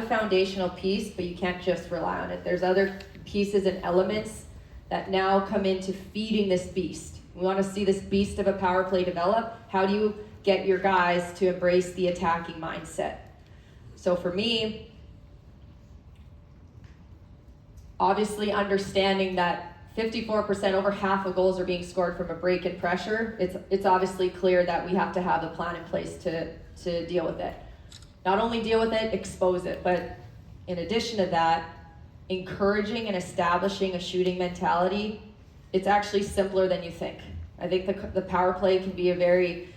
foundational piece, but you can't just rely on it. There's other pieces and elements that now come into feeding this beast. We want to see this beast of a power play develop. How do you get your guys to embrace the attacking mindset? So for me, obviously understanding that 54%, over half of goals are being scored from a break and pressure, it's obviously clear that we have to have a plan in place to deal with it. Not only deal with it, expose it, but in addition to that, encouraging and establishing a shooting mentality, it's actually simpler than you think. I think the power play can be a very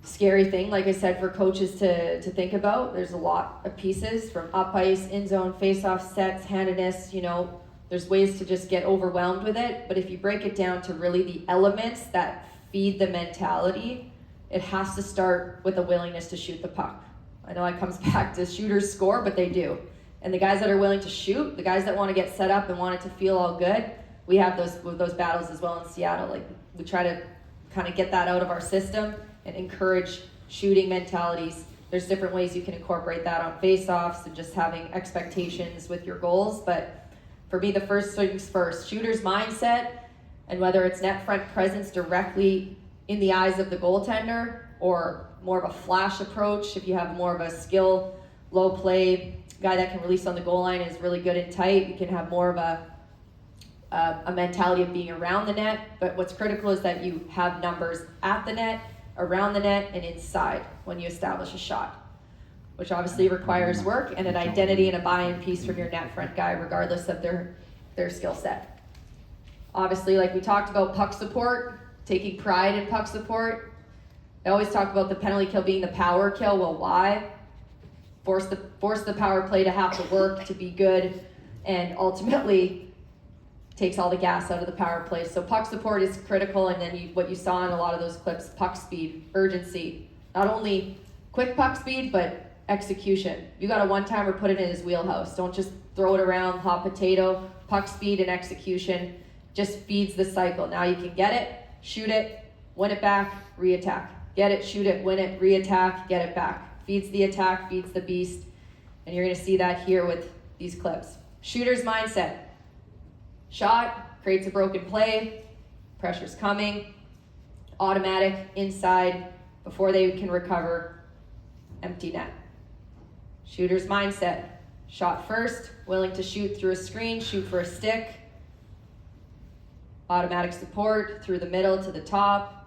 scary thing, like I said, for coaches to think about. There's a lot of pieces, from up ice, in zone, face-off sets, handedness, there's ways to just get overwhelmed with it. But if you break it down to really the elements that feed the mentality, it has to start with a willingness to shoot the puck. I know it comes back to shooters score, but they do. And the guys that are willing to shoot, the guys that want to get set up and want it to feel all good, we have those battles as well in Seattle. Like, we try to kind of get that out of our system and encourage shooting mentalities. There's different ways you can incorporate that on face-offs and just having expectations with your goals. But for me, the first things first, shooter's mindset, and whether it's net front presence directly in the eyes of the goaltender or more of a flash approach. If you have more of a skill, low play guy that can release on the goal line and is really good and tight, you can have more of a mentality of being around the net. But what's critical is that you have numbers at the net, around the net, and inside when you establish a shot, which obviously requires work and an identity and a buy-in piece from your net front guy, regardless of their skill set. Obviously, like we talked about, puck support, taking pride in puck support. I always talk about the penalty kill being the power kill. Well, why? Force the power play to have to work to be good, and ultimately takes all the gas out of the power play. So puck support is critical, and then what you saw in a lot of those clips, puck speed, urgency. Not only quick puck speed, but execution. You got a one-timer, put it in his wheelhouse. Don't just throw it around, hot potato. Puck speed and execution just feeds the cycle. Now you can get it, shoot it, win it back, re-attack. Get it, shoot it, win it, re-attack, get it back. Feeds the attack, feeds the beast. And you're gonna see that here with these clips. Shooter's mindset. Shot, creates a broken play, pressure's coming, automatic, inside, before they can recover, empty net. Shooter's mindset. Shot first, willing to shoot through a screen, shoot for a stick. Automatic support, through the middle to the top.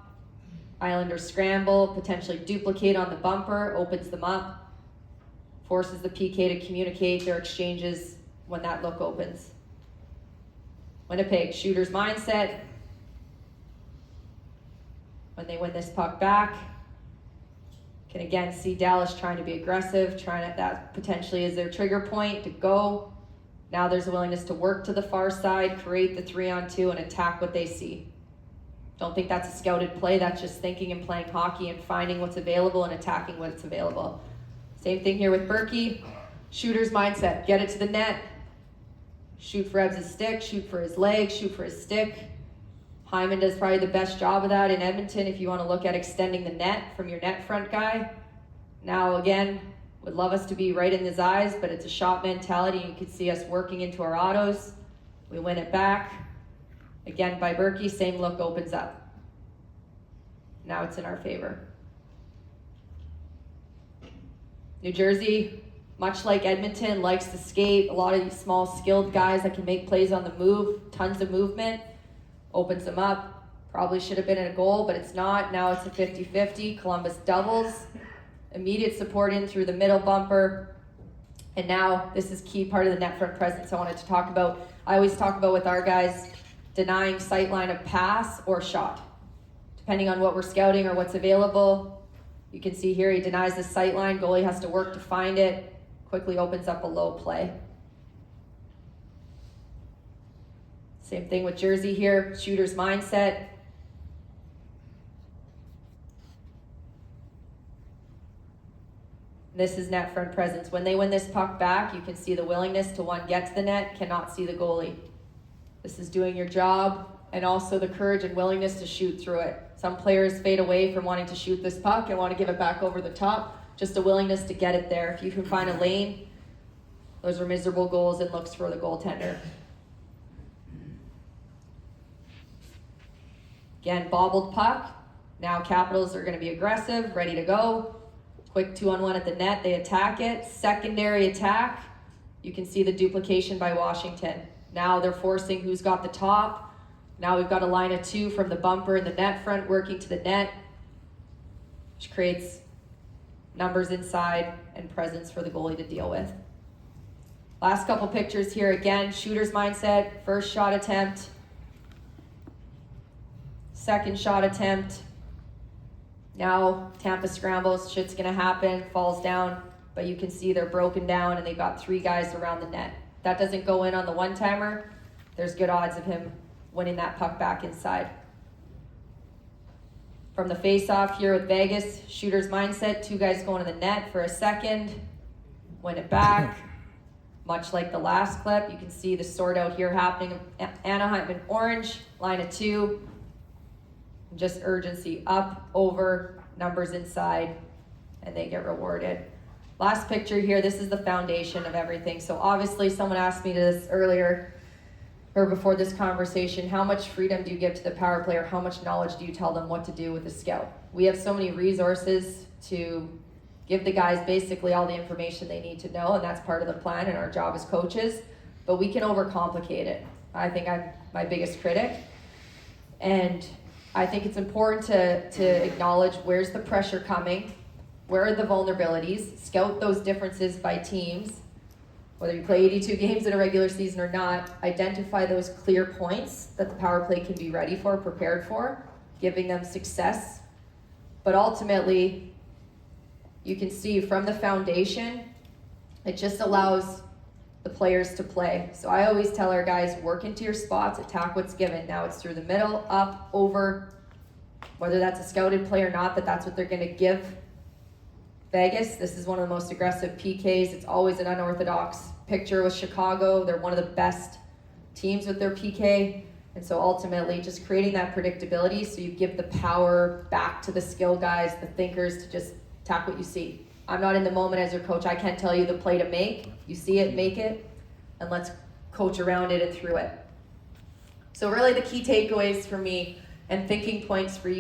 Islanders scramble, potentially duplicate on the bumper, opens them up, forces the PK to communicate their exchanges when that look opens. Winnipeg, shooter's mindset. When they win this puck back, can again see Dallas trying to be aggressive, that potentially is their trigger point to go. Now there's a willingness to work to the far side, create the 3-on-2, and attack what they see. Don't think that's a scouted play. That's just thinking and playing hockey and finding what's available and attacking what's available. Same thing here with Berkey. Shooter's mindset. Get it to the net. Shoot for Ebbs' stick. Shoot for his leg. Shoot for his stick. Hyman does probably the best job of that in Edmonton if you want to look at extending the net from your net front guy. Now again, would love us to be right in his eyes, but it's a shot mentality. You can see us working into our autos. We win it back. Again, by Berkey, same look opens up. Now it's in our favor. New Jersey, much like Edmonton, likes to skate. A lot of these small, skilled guys that can make plays on the move, tons of movement, opens them up. Probably should have been in a goal, but it's not. Now it's a 50-50. Columbus doubles. Immediate support in through the middle bumper. And now this is key part of the net front presence I wanted to talk about. I always talk about with our guys, denying sight line of pass or shot. Depending on what we're scouting or what's available, you can see here he denies the sight line. Goalie has to work to find it. Quickly opens up a low play. Same thing with Jersey here. Shooter's mindset. This is net front presence. When they win this puck back, you can see the willingness to, one, get to the net, cannot see the goalie. This is doing your job, and also the courage and willingness to shoot through it. Some players fade away from wanting to shoot this puck and want to give it back over the top. Just a willingness to get it there. If you can find a lane, Those are miserable goals and looks for the goaltender. Again, bobbled puck. Now Capitals are going to be aggressive, ready to go. Quick 2-on-1 at the net, they attack it. Secondary attack. You can see the duplication by Washington. Now they're forcing who's got the top. Now we've got a line of 2 from the bumper and the net front working to the net, which creates numbers inside and presence for the goalie to deal with. Last couple pictures here again, shooter's mindset, first shot attempt, second shot attempt. Now Tampa scrambles, shit's gonna happen, falls down, but you can see they're broken down and they've got 3 guys around the net. That doesn't go in on the one-timer, there's good odds of him winning that puck back inside. From the face-off here with Vegas, shooter's mindset, 2 guys going to the net for a second, win it back. Much like the last clip, you can see the sort out here happening. Anaheim in orange, line of 2. Just urgency, up, over, numbers inside, and they get rewarded. Last picture here, this is the foundation of everything. So obviously someone asked me this earlier, or before this conversation, how much freedom do you give to the power play, or how much knowledge do you tell them what to do with the scout? We have so many resources to give the guys basically all the information they need to know, and that's part of the plan and our job as coaches, but we can overcomplicate it. I think I'm my biggest critic, and I think it's important to acknowledge where's the pressure coming, where are the vulnerabilities, scout those differences by teams, whether you play 82 games in a regular season or not, identify those clear points that the power play can be ready for, prepared for, giving them success. But ultimately, you can see from the foundation, it just allows the players to play. So I always tell our guys, work into your spots, attack what's given. Now it's through the middle, up, over, whether that's a scouted play or not, but that's what they're gonna give Vegas. This is one of the most aggressive PKs. It's always an unorthodox picture with Chicago. They're one of the best teams with their PK. And so ultimately just creating that predictability so you give the power back to the skill guys, the thinkers, to just attack what you see. I'm not in the moment as your coach. I can't tell you the play to make. You see it, make it, and let's coach around it and through it. So really the key takeaways for me and thinking points for you